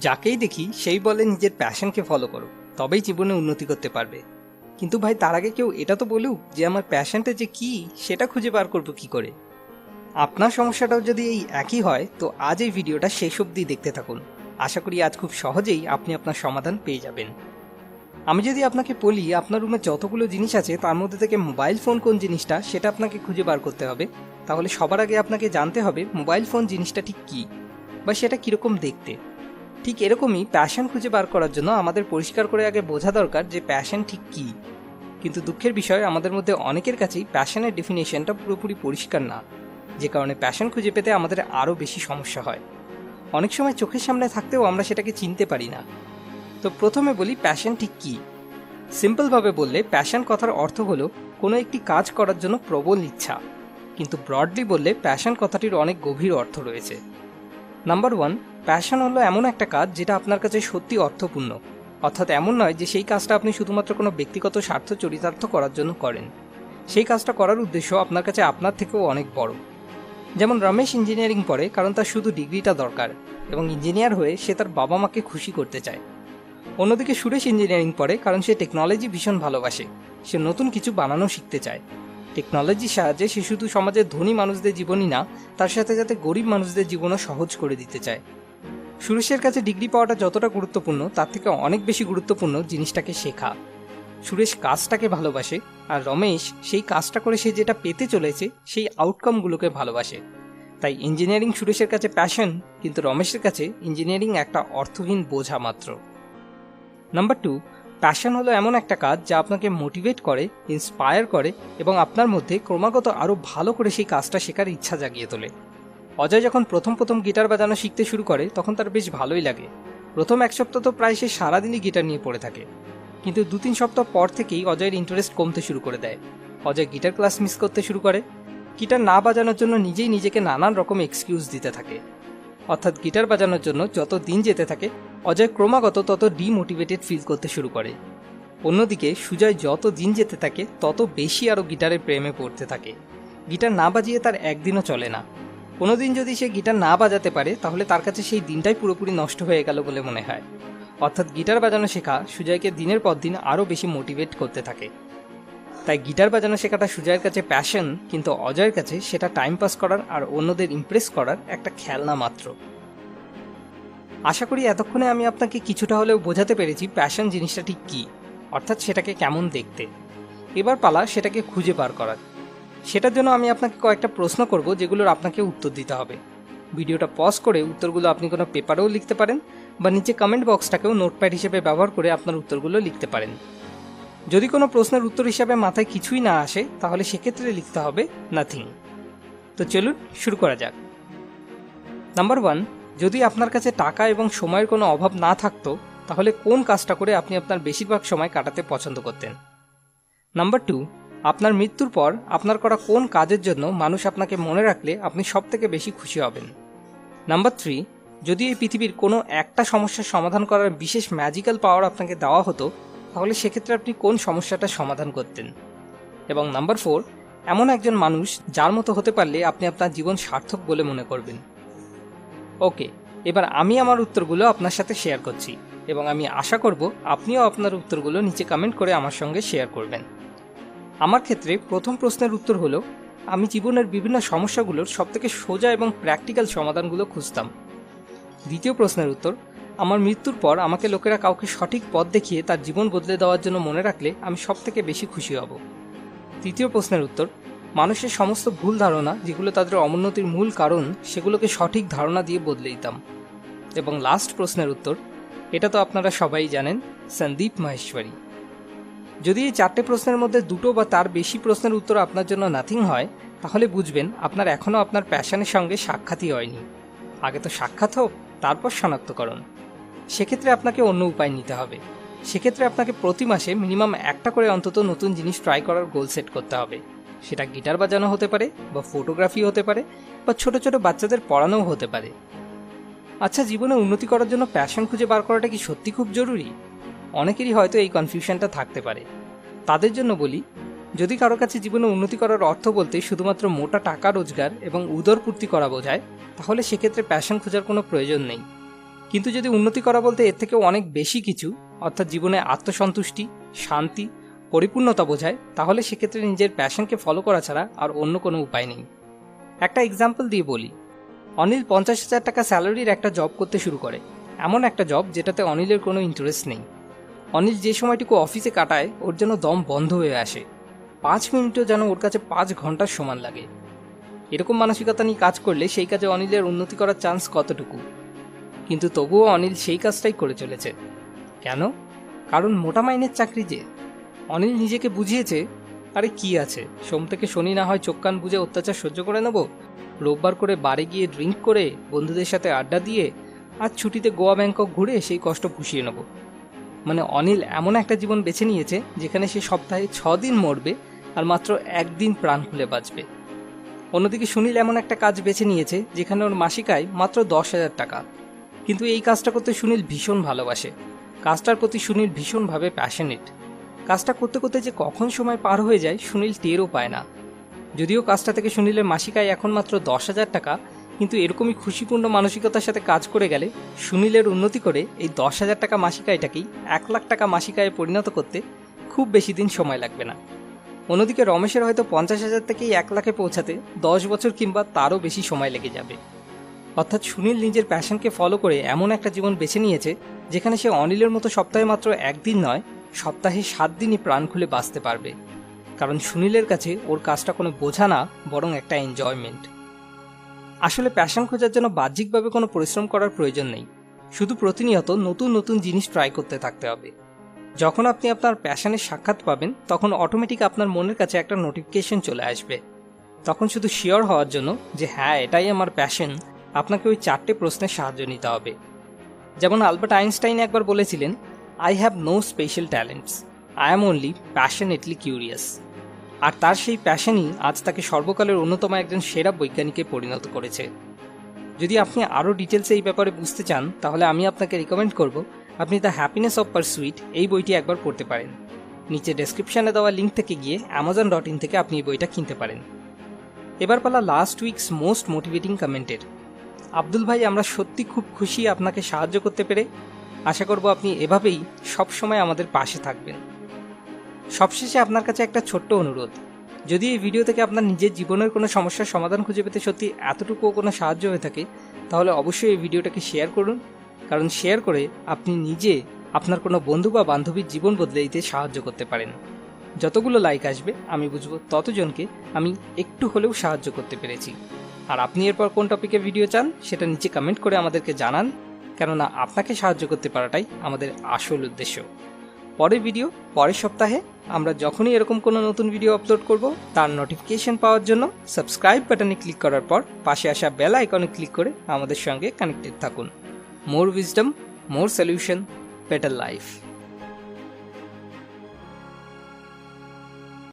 যাকেই দেখি সেই বলে নিজের প্যাশনকে ফলো করো, তবেই জীবনে উন্নতি করতে পারবে। কিন্তু ভাই, তার আগে কেউ এটা তো বলুক যে আমার প্যাশনটা যে কি সেটা খুঁজে বার করবো কি করে। আপনার সমস্যাটাও যদি এই একই হয় তো আজ এই ভিডিওটা শেষ অবধি দেখতে থাকুন। আশা করি আজ খুব সহজেই আপনি আপনার সমাধান পেয়ে যাবেন। আমি যদি আপনাকে বলি আপনার রুমে যতগুলো জিনিস আছে তার মধ্যে থেকে মোবাইল ফোন কোন জিনিসটা সেটা আপনাকে খুঁজে বার করতে হবে, তাহলে সবার আগে আপনাকে জানতে হবে মোবাইল ফোন জিনিসটা ঠিক কী বা সেটা কীরকম দেখতে। ঠিক এরকমই প্যাশন খুঁজে বার করার জন্য আমাদের পরিষ্কার করে আগে বোঝা দরকার যে প্যাশন ঠিক কী। কিন্তু দুঃখের বিষয়, আমাদের মধ্যে অনেকের কাছেই প্যাশনের ডেফিনেশনটা পুরোপুরি পরিষ্কার না, যে কারণে প্যাশন খুঁজে পেতে আমাদের আরও বেশি সমস্যা হয়। অনেক সময় চোখের সামনে থাকতেও আমরা সেটাকে চিনতে পারি না। তো প্রথমে বলি প্যাশন ঠিক কী। সিম্পলভাবে বললে প্যাশন কথার অর্থ হলো কোনো একটি কাজ করার জন্য প্রবল ইচ্ছা, কিন্তু ব্রডলি বললে প্যাশন কথাটির অনেক গভীর অর্থ রয়েছে। নাম্বার 1, প্যাশন হলো এমন একটা কাজ যেটা আপনার কাছে সত্যি অর্থপূর্ণ, অর্থাৎ এমন নয় যে সেই কাজটা আপনি শুধুমাত্র কোনো ব্যক্তিগত স্বার্থ চরিতার্থ করার জন্য করেন। সেই কাজটা করার উদ্দেশ্য আপনার কাছে আপনার থেকেও অনেক বড়। যেমন রমেশ ইঞ্জিনিয়ারিং পড়ে কারণ তার শুধু ডিগ্রিটা দরকার এবং ইঞ্জিনিয়ার হয়ে সে তার বাবা মাকে খুশি করতে চায়। অন্যদিকে সুরেশ ইঞ্জিনিয়ারিং পড়ে কারণ সে টেকনোলজি ভীষণ ভালোবাসে, সে নতুন কিছু বানানো শিখতে চায়। টেকনোলজির সাহায্যে সে শুধু সমাজের ধনী মানুষদের জীবনই না, তার সাথে সাথে গরিব মানুষদের জীবনও সহজ করে দিতে চায়। সুরেশের কাছে ডিগ্রি পাওয়াটা যতটা গুরুত্বপূর্ণ তার থেকে অনেক বেশি গুরুত্বপূর্ণ জিনিসটাকে শেখা। সুরেশ কাজটাকে ভালোবাসে আর রমেশ সেই কাজটা করে সে যেটা পেতে চলেছে সেই আউটকামগুলোকে ভালোবাসে। তাই ইঞ্জিনিয়ারিং সুরেশের কাছে প্যাশন, কিন্তু রমেশের কাছে ইঞ্জিনিয়ারিং একটা অর্থহীন বোঝা মাত্র। নাম্বার 2, প্যাশন হলো এমন একটা কাজ যা আপনাকে মোটিভেট করে, ইন্সপায়ার করে এবং আপনার মধ্যে ক্রমাগত আরও ভালো করে সেই কাজটা শেখার ইচ্ছা জাগিয়ে তোলে। অজয় যখন প্রথম গিটার বাজানো শিখতে শুরু করে তখন তার বেশ ভালোই লাগে। প্রথম 1 সপ্তাহ তো প্রায় সে সারাদিনই গিটার নিয়ে পড়ে থাকে, কিন্তু 2-3 সপ্তাহ পর থেকেই অজয়ের ইন্টারেস্ট কমতে শুরু করে দেয়। অজয় গিটার ক্লাস মিস করতে শুরু করে, গিটার না বাজানোর জন্য নিজেই নিজেকে নানান রকম এক্সকিউজ দিতে থাকে। অর্থাৎ গিটার বাজানোর জন্য যত দিন যেতে থাকে অজয় ক্রমাগত তত ডিমোটিভেটেড ফিল করতে শুরু করে। অন্যদিকে সুজয় যত দিন যেতে থাকে তত বেশি আরও গিটারের প্রেমে পড়তে থাকে। গিটার না বাজিয়ে তার একদিনও চলে না। কোনোদিন যদি সে গিটার না বাজাতে পারে তাহলে তার কাছে সেই দিনটাই পুরোপুরি নষ্ট হয়ে গেল বলে মনে হয়। অর্থাৎ গিটার বাজানো শেখা সুজয়কে দিনের পর দিন আরও বেশি মোটিভেট করতে থাকে। তাই গিটার বাজানো শেখাটা সুজয়ের কাছে প্যাশন, কিন্তু অজয়ের কাছে সেটা টাইম পাস করার আর অন্যদের ইমপ্রেস করার একটা খেলনা মাত্র। আশা করি এতক্ষণে আমি আপনাকে কিছুটা হলেও বোঝাতে পেরেছি প্যাশন জিনিসটা ঠিক কী, অর্থাৎ সেটাকে কেমন দেখতে। এবার পালা সেটাকে খুঁজে বার করার। সেটার জন্য আমি আপনাকে কয়েকটা প্রশ্ন করব যেগুলোর আপনাকে উত্তর দিতে হবে। ভিডিওটা পজ করে উত্তরগুলো আপনি কোনো পেপারেও লিখতে পারেন বা নিচে কমেন্ট বক্সটাকেও নোটপ্যাড হিসেবে ব্যবহার করে আপনার উত্তরগুলো লিখতে পারেন। যদি কোনো প্রশ্নের উত্তর হিসাবে মাথায় কিছুই না আসে তাহলে সেক্ষেত্রে লিখতে হবে নাথিং। তো চলুন শুরু করা যাক। নাম্বার 1, যদি আপনার কাছে টাকা এবং সময়ের কোনো অভাব না থাকতো তাহলে কোন কাজটা করে আপনি আপনার বেশিরভাগ সময় কাটাতে পছন্দ করতেন? নাম্বার 2, আপনার মৃত্যুর পর আপনার করা কোন কাজের জন্য মানুষ আপনাকে মনে রাখলে আপনি সবথেকে বেশি খুশি হবেন? নাম্বার 3, যদি এই পৃথিবীর কোনো একটা সমস্যার সমাধান করার বিশেষ ম্যাজিক্যাল পাওয়ার আপনাকে দেওয়া হতো তাহলে সেক্ষেত্রে আপনি কোন সমস্যাটা সমাধান করতেন? এবং নাম্বার 4, এমন একজন মানুষ যার মতো হতে পারলে আপনি আপনার জীবন সার্থক বলে মনে করবেন। ওকে, এবার আমি আমার উত্তরগুলো আপনার সাথে শেয়ার করছি এবং আমি আশা করব আপনিও আপনার উত্তরগুলো নিচে কমেন্ট করে আমার সঙ্গে শেয়ার করবেন। আমার ক্ষেত্রে প্রথম প্রশ্নের উত্তর হলো আমি জীবনের বিভিন্ন সমস্যাগুলোর সবথেকে সোজা এবং প্র্যাকটিক্যাল সমাধানগুলো খুঁজতাম। দ্বিতীয় প্রশ্নের উত্তর, আমার মৃত্যুর পর আমাকে লোকেরা কাউকে সঠিক পথ দেখিয়ে তার জীবন বদলে দেওয়ার জন্য মনে রাখলে আমি সবথেকে বেশি খুশি হব। তৃতীয় প্রশ্নের উত্তর, মানুষের সমস্ত ভুল ধারণা যেগুলো তাদের অবনতির মূল কারণ সেগুলোকে সঠিক ধারণা দিয়ে বদলে দিতাম। এবং লাস্ট প্রশ্নের উত্তর, এটা তো আপনারা সবাই জানেন, সন্দীপ মাহেশ্বরী। যদি এই 4টে প্রশ্নের মধ্যে 2টো বা তার বেশি প্রশ্নের উত্তর আপনার জন্য নাথিং হয় তাহলে বুঝবেন আপনার এখনও আপনার প্যাশনের সঙ্গে সাক্ষাৎই হয়নি। আগে তো সাক্ষাৎ হোক, তারপর শনাক্তকরণ। সেক্ষেত্রে আপনাকে অন্য উপায় নিতে হবে। সেক্ষেত্রে আপনাকে প্রতি মাসে মিনিমাম একটা করে অন্তত নতুন জিনিস ট্রাই করার গোল সেট করতে হবে। সেটা গিটার বাজানো হতে পারে বা ফটোগ্রাফি হতে পারে বা ছোট ছোট বাচ্চাদের পড়ানোও হতে পারে। আচ্ছা, জীবনে উন্নতি করার জন্য প্যাশন খুঁজে বার করাটা কি সত্যি খুব জরুরি? অনেকেরই হয়তো এই কনফিউশনটা থাকতে পারে। তাদের জন্য বলি, যদি কারো কাছে জীবনে উন্নতি করার অর্থ বলতে শুধুমাত্র মোটা টাকা রোজগার এবং উদরপূর্তি করা বোঝায় তাহলে সেক্ষেত্রে প্যাশন খোঁজার কোনো প্রয়োজন নেই। কিন্তু যদি উন্নতি করা বলতে এর থেকেও অনেক বেশি কিছু, অর্থাৎ জীবনে আত্মসন্তুষ্টি, শান্তি, পরিপূর্ণতা বোঝায়, তাহলে সেক্ষেত্রে নিজের প্যাশনকে ফলো করা ছাড়া আর অন্য কোনো উপায় নেই। একটা এক্সাম্পল দিয়ে বলি, অনিল 50,000 টাকা স্যালারির একটা জব করতে শুরু করে, এমন একটা জব যেটাতে অনিলের কোনো ইন্টারেস্ট নেই। অনিল যে সময়টুকু অফিসে কাটায় ওর যেন দম বন্ধ হয়ে আসে, 5 মিনিটও যেন ওর কাছে 5 ঘন্টার সমান লাগে। এরকম মানসিকতা নিয়ে কাজ করলে সেই কাজে অনিলের উন্নতি করার চান্স কতটুকু? কিন্তু তবুও অনিল সেই কাজটাই করে চলেছে। কেন? কারণ মোটা মাইনের চাকরি যে। অনিল নিজেকে বুঝিয়েছে, আরে কি আছে, সোম থেকে শনি না হয় চোখ কান বুঝে অত্যাচার সহ্য করে নেব, রোববার করে বারে গিয়ে ড্রিঙ্ক করে বন্ধুদের সাথে আড্ডা দিয়ে আর ছুটিতে গোয়া ব্যাংকক ঘুরে সেই কষ্ট পুষিয়ে নেব। মানে অনিল এমন একটা জীবন বেছে নিয়েছে যেখানে সে সপ্তাহে 6 দিন মরবে আর মাত্র 1 দিন প্রাণ খুলে বাঁচবে। অন্যদিকে সুনীল এমন একটা কাজ বেছে নিয়েছে যেখানে ওর মাসিক আয় মাত্র 10,000 টাকা, কিন্তু এই কাজটা করতে সুনীল ভীষণ ভালোবাসে, কাজটার প্রতি সুনীল ভীষণভাবে প্যাশনেট। কাজটা করতে করতে যে কখন সময় পার হয়ে যায় সুনীল টেরও পায় না। যদিও কাজটা থেকে সুনীলের মাসিক আয় এখন মাত্র 10,000 টাকা, কিন্তু এরকমই খুশিপূর্ণ মানসিকতার সাথে কাজ করে গেলে সুনীলের উন্নতি করে এই 10,000 টাকা মাসিক আয়টাকেই 1 লাখ টাকা মাসিক আয়ে পরিণত করতে খুব বেশি দিন সময় লাগবে না। অন্যদিকে রমেশের হয়তো 50,000 থেকেই 1 লাখে পৌঁছাতে 10 বছর কিংবা তারও বেশি সময় লেগে যাবে। অর্থাৎ সুনীল নিজের প্যাশনকে ফলো করে এমন একটা জীবন বেছে নিয়েছে যেখানে সে অনিলের মতো সপ্তাহে মাত্র 1 দিন নয়, সপ্তাহে 7 দিনই প্রাণ খুলে বাঁচতে পারবে। কারণ সুনীলের কাছে ওর কাজটা কোনো বোঝা না, বরং একটা এনজয়মেন্ট। আসলে প্যাশন খোঁজার জন্য বাহ্যিকভাবে কোনো পরিশ্রম করার প্রয়োজন নেই, শুধু প্রতিনিয়ত নতুন নতুন জিনিস ট্রাই করতে থাকতে হবে। যখন আপনি আপনার প্যাশনের সাক্ষাৎ পাবেন তখন অটোমেটিক আপনার মনের কাছে একটা নোটিফিকেশন চলে আসবে। তখন শুধু শিওর হওয়ার জন্য যে হ্যাঁ এটাই আমার প্যাশন, আপনাকে ওই 4টে প্রশ্নের সাহায্য নিতে হবে। যেমন আলবার্ট আইনস্টাইন একবার বলেছিলেন, I have no special talents, I am only passionately curious. আর তার সেই প্যাশনই আজ তাকে সর্বকালের অন্যতম একজন সেরা বৈজ্ঞানিকে পরিণত করেছে। যদি আপনি আরও ডিটেলসে এই ব্যাপারে বুঝতে চান তাহলে আমি আপনাকে রিকমেন্ড করব আপনি দ্য হ্যাপিনেস অফ পারসুইট এই বইটি একবার পড়তে পারেন। নিচে ডেসক্রিপশনে দেওয়া লিঙ্ক থেকে গিয়ে amazon.in থেকে আপনি এই বইটা কিনতে পারেন। এবার পালা লাস্ট উইকস মোস্ট মোটিভেটিং কমেন্টের। আব্দুল ভাই, আমরা সত্যি খুব খুশি আপনাকে সাহায্য করতে পেরে। আশা করব আপনি এভাবেই সবসময় আমাদের পাশে থাকবেন। সবশেষে আপনার কাছে একটা ছোট্ট অনুরোধ, যদি এই ভিডিও থেকে আপনার নিজের জীবনের কোনো সমস্যার সমাধান খুঁজে পেতে সত্যি এতটুকুও কোনো সাহায্য হয়ে থাকে তাহলে অবশ্যই এই ভিডিওটাকে শেয়ার করুন, কারণ শেয়ার করে আপনি নিজে আপনার কোনো বন্ধু বা বান্ধবীর জীবন বদলে দিতে সাহায্য করতে পারেন। যতগুলো লাইক আসবে আমি বুঝব ততজনকে আমি একটু হলেও সাহায্য করতে পেরেছি। আর আপনি এরপর কোন টপিকে ভিডিও চান সেটা নিচে কমেন্ট করে আমাদেরকে জানান, কেননা আপনাকে সাহায্য করতে পারাটাই আমাদের আসল উদ্দেশ্য। পরের ভিডিও পরের সপ্তাহে আমরা যখনই এরকম কোনো নতুন ভিডিও আপলোড করব তার নোটিফিকেশন পাওয়ার জন্য সাবস্ক্রাইব বাটনে ক্লিক করার পর পাশে আসা বেল আইকনে ক্লিক করে আমাদের সঙ্গে কানেক্টেড থাকুন। মোর উইজডম, মোর সলিউশন, বেটার লাইফ।